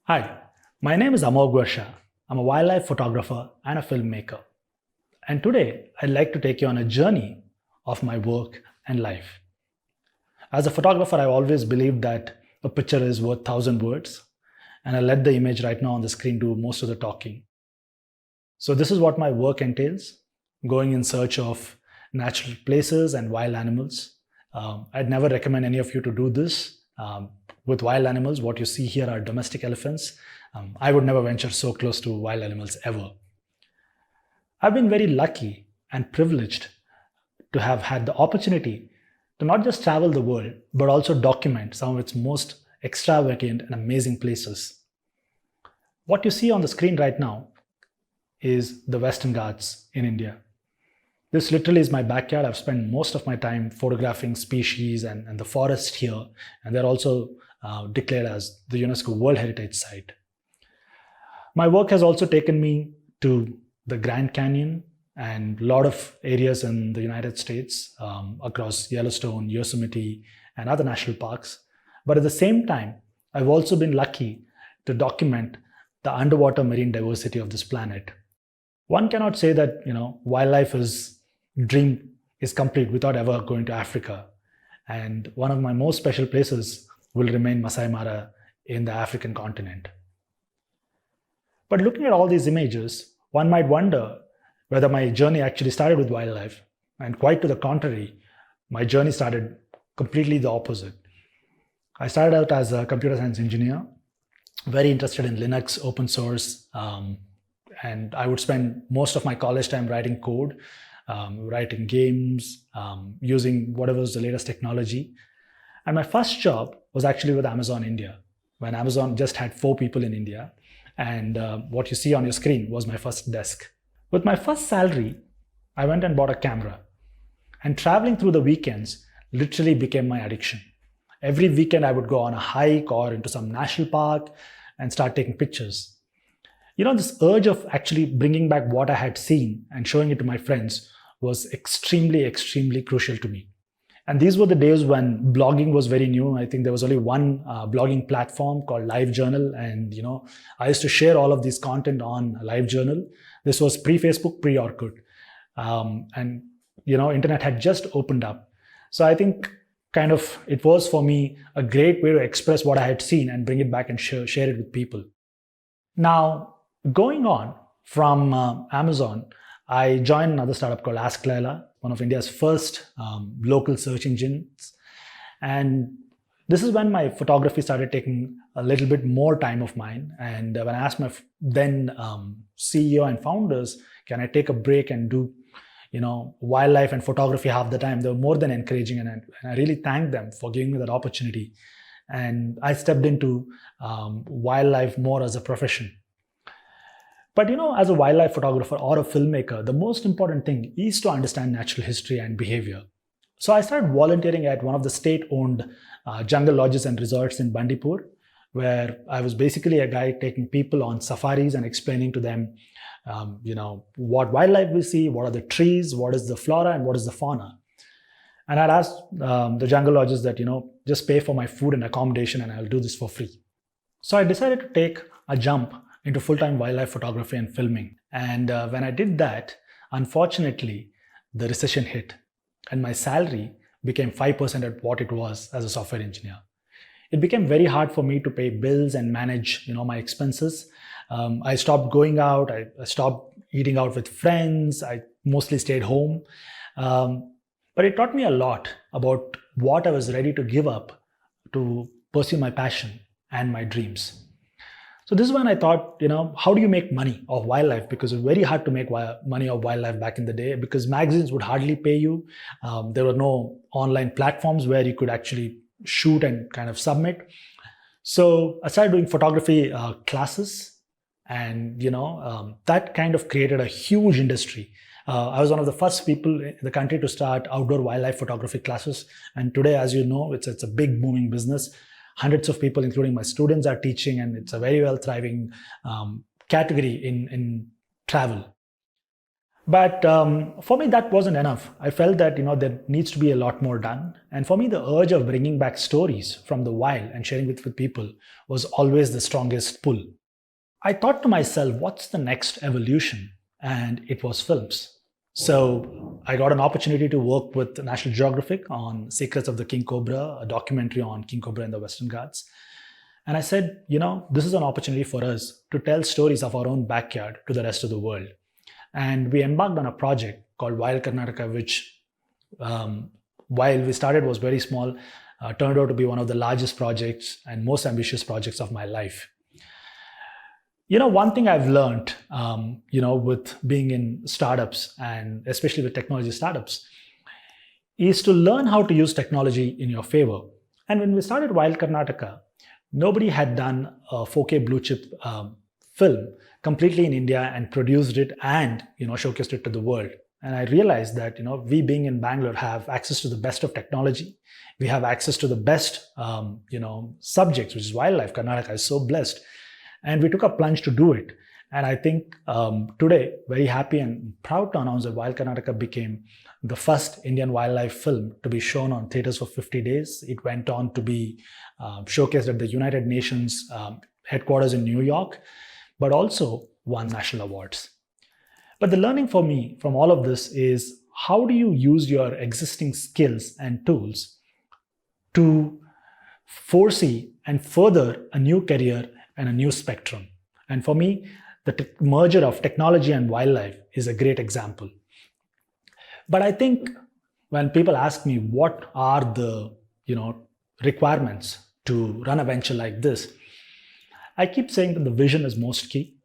Hi, my name is Amol Gwarsha. I'm a wildlife photographer and a filmmaker. And today, I'd like to take you on a journey of my work and life. As a photographer, I've always believed that a picture is worth 1,000 words, and I let the image right now on the screen do most of the talking. So, this is what my work entails, going in search of natural places and wild animals. I'd never recommend any of you to do this. With wild animals, what you see here are domestic elephants. I would never venture so close to wild animals ever. I've been very lucky and privileged to have had the opportunity to not just travel the world, but also document some of its most extravagant and amazing places. What you see on the screen right now is the Western Ghats in India. This literally is my backyard. I've spent most of my time photographing species and the forest here, and they're also declared as the UNESCO World Heritage Site. My work has also taken me to the Grand Canyon and a lot of areas in the United States, across Yellowstone, Yosemite, and other national parks. But at the same time, I've also been lucky to document the underwater marine diversity of this planet. One cannot say that wildlife dream is complete without ever going to Africa. And one of my most special places will remain Masai Mara in the African continent. But looking at all these images, one might wonder whether my journey actually started with wildlife. And quite to the contrary, my journey started completely the opposite. I started out as a computer science engineer, very interested in Linux, open source, and I would spend most of my college time writing code, writing games, using whatever was the latest technology. And my first job was actually with Amazon India, when Amazon just had 4 people in India. And what you see on your screen was my first desk. With my first salary, I went and bought a camera. And traveling through the weekends literally became my addiction. Every weekend I would go on a hike or into some national park and start taking pictures. This urge of actually bringing back what I had seen and showing it to my friends was extremely, extremely crucial to me. And these were the days when blogging was very new. I think there was only one blogging platform called LiveJournal. And, I used to share all of this content on LiveJournal. This was pre-Facebook, pre-Orkut. And, internet had just opened up. So I think it was for me a great way to express what I had seen and bring it back and share it with people. Now, going on from Amazon, I joined another startup called Ask Layla, one of India's first local search engines. And this is when my photography started taking a little bit more time of mine. And when I asked my then CEO and founders, can I take a break and do wildlife and photography half the time, they were more than encouraging. And I really thanked them for giving me that opportunity. And I stepped into wildlife more as a profession. But as a wildlife photographer or a filmmaker, the most important thing is to understand natural history and behavior. So I started volunteering at one of the state-owned jungle lodges and resorts in Bandipur, where I was basically a guide taking people on safaris and explaining to them, what wildlife we see, what are the trees, what is the flora, and what is the fauna. And I'd asked the jungle lodges that, just pay for my food and accommodation and I'll do this for free. So I decided to take a jump into full-time wildlife photography and filming. And when I did that, unfortunately, the recession hit and my salary became 5% at what it was as a software engineer. It became very hard for me to pay bills and manage, my expenses. I stopped going out. I stopped eating out with friends. I mostly stayed home. But it taught me a lot about what I was ready to give up to pursue my passion and my dreams. So this is when I thought, how do you make money of wildlife? Because it was very hard to make money of wildlife back in the day because magazines would hardly pay you. There were no online platforms where you could actually shoot and kind of submit. So I started doing photography classes and, that kind of created a huge industry. I was one of the first people in the country to start outdoor wildlife photography classes. And today, as you know, it's a big booming business. Hundreds of people, including my students, are teaching, and it's a very well thriving category in travel. But for me, that wasn't enough. I felt that there needs to be a lot more done. And for me, the urge of bringing back stories from the wild and sharing it with people was always the strongest pull. I thought to myself, what's the next evolution? And it was films. So I got an opportunity to work with National Geographic on Secrets of the King Cobra, a documentary on King Cobra in the Western Ghats. And I said, this is an opportunity for us to tell stories of our own backyard to the rest of the world. And we embarked on a project called Wild Karnataka, which, while we started, was very small, turned out to be one of the largest projects and most ambitious projects of my life. One thing I've learned, with being in startups and especially with technology startups, is to learn how to use technology in your favor. And when we started Wild Karnataka, nobody had done a 4K blue chip film completely in India and produced it and showcased it to the world. And I realized that we being in Bangalore have access to the best of technology. We have access to the best subjects, which is wildlife. Karnataka is so blessed, and we took a plunge to do it. And I think today, very happy and proud to announce that Wild Karnataka became the first Indian wildlife film to be shown on theaters for 50 days. It went on to be showcased at the United Nations headquarters in New York, but also won national awards. But the learning for me from all of this is, how do you use your existing skills and tools to foresee and further a new career and a new spectrum? And for me, the merger of technology and wildlife is a great example. But I think when people ask me what are the requirements to run a venture like this, I keep saying that the vision is most key.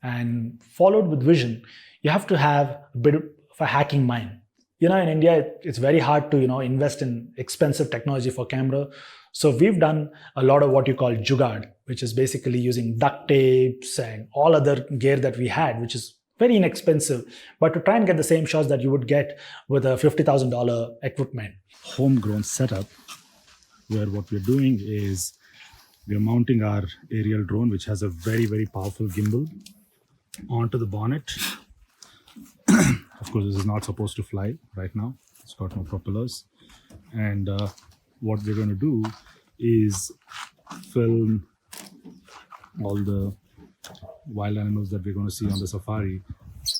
And followed with vision, you have to have a bit of a hacking mind. In India, it's very hard to invest in expensive technology for camera. So we've done a lot of what you call jugaad, which is basically using duct tapes and all other gear that we had, which is very inexpensive, but to try and get the same shots that you would get with a $50,000 equipment. Homegrown setup, where what we're doing is we're mounting our aerial drone, which has a very, very powerful gimbal, onto the bonnet. Of course, this is not supposed to fly right now. It's got no propellers. And what we're going to do is film all the wild animals that we're going to see on the safari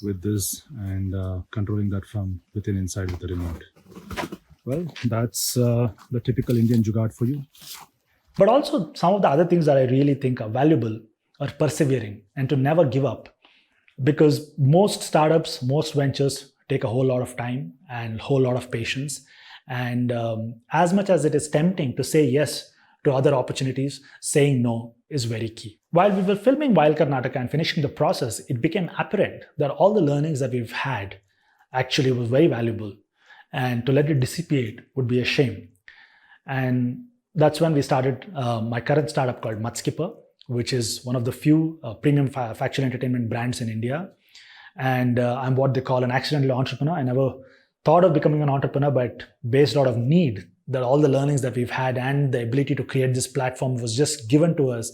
with this, and controlling that from within inside with the remote. Well, that's the typical Indian jugaad for you. But also some of the other things that I really think are valuable are persevering and to never give up. Because most startups, most ventures take a whole lot of time and a whole lot of patience. And as much as it is tempting to say yes to other opportunities, saying no is very key. While we were filming Wild Karnataka and finishing the process, it became apparent that all the learnings that we've had actually was very valuable. And to let it dissipate would be a shame. And that's when we started my current startup called Mudskipper, which is one of the few premium factual entertainment brands in India. And I'm what they call an accidental entrepreneur. I never thought of becoming an entrepreneur, but based out of need, that all the learnings that we've had and the ability to create this platform was just given to us,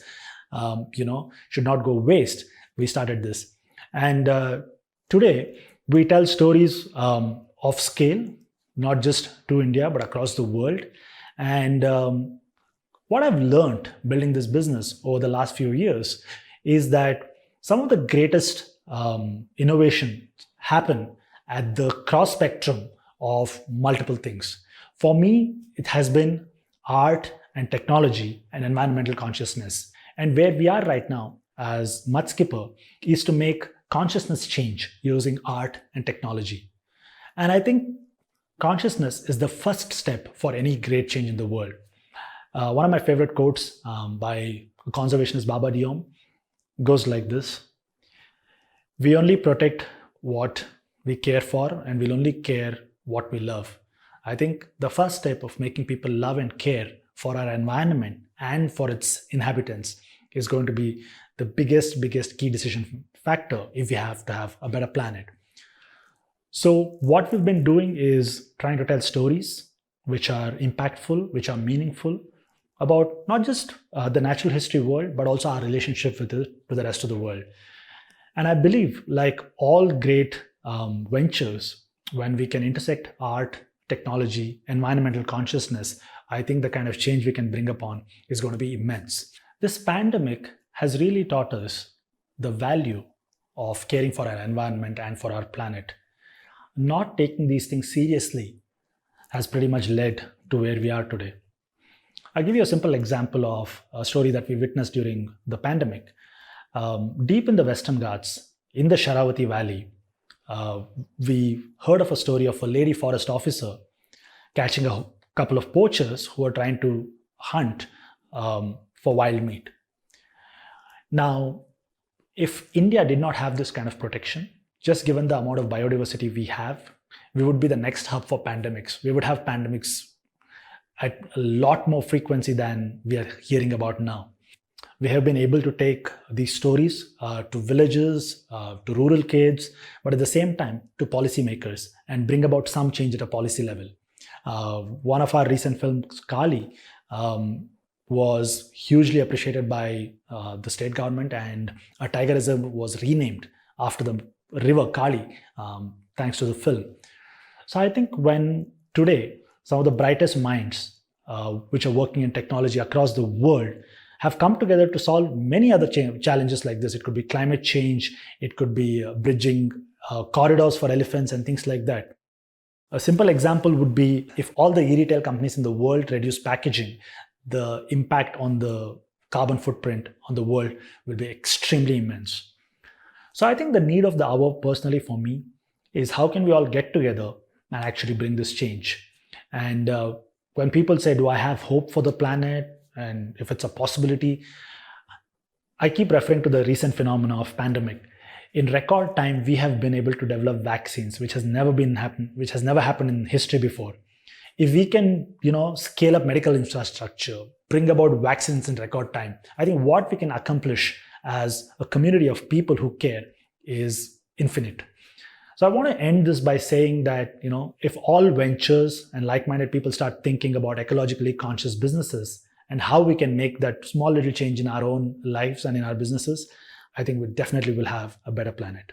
should not go waste. We started this. And today, we tell stories of scale, not just to India, but across the world. And what I've learned building this business over the last few years is that some of the greatest innovation happen at the cross spectrum of multiple things. For me, it has been art and technology and environmental consciousness. And where we are right now as Mudskipper is to make consciousness change using art and technology. And I think consciousness is the first step for any great change in the world. One of my favorite quotes by conservationist Baba Diom goes like this: "We only protect what we care for, and we'll only care what we love." I think the first step of making people love and care for our environment and for its inhabitants is going to be the biggest key decision factor if we have to have a better planet. So what we've been doing is trying to tell stories which are impactful, which are meaningful, about not just the natural history world, but also our relationship with it to the rest of the world. And I believe, like all great ventures, when we can intersect art, technology, environmental consciousness, I think the kind of change we can bring upon is going to be immense. This pandemic has really taught us the value of caring for our environment and for our planet. Not taking these things seriously has pretty much led to where we are today. I'll give you a simple example of a story that we witnessed during the pandemic. Deep in the Western Ghats, in the Sharavati Valley, we heard of a story of a lady forest officer catching a couple of poachers who were trying to hunt for wild meat. Now, if India did not have this kind of protection, just given the amount of biodiversity we have, we would be the next hub for pandemics. We would have pandemics at a lot more frequency than we are hearing about now. We have been able to take these stories to villages, to rural kids, but at the same time to policymakers and bring about some change at a policy level. One of our recent films, Kali, was hugely appreciated by the state government, and a tiger reserve was renamed after the river Kali, thanks to the film. So I think when today some of the brightest minds which are working in technology across the world have come together to solve many other challenges like this. It could be climate change, it could be bridging corridors for elephants and things like that. A simple example would be if all the e-retail companies in the world reduce packaging, the impact on the carbon footprint on the world will be extremely immense. So I think the need of the hour personally for me is how can we all get together and actually bring this change. And when people say, do I have hope for the planet? And if it's a possibility, I keep referring to the recent phenomena of pandemic. In record time, we have been able to develop vaccines, which has never happened in history before. If we can, scale up medical infrastructure, bring about vaccines in record time, I think what we can accomplish as a community of people who care is infinite. So I want to end this by saying that, if all ventures and like-minded people start thinking about ecologically conscious businesses and how we can make that small little change in our own lives and in our businesses, I think we definitely will have a better planet.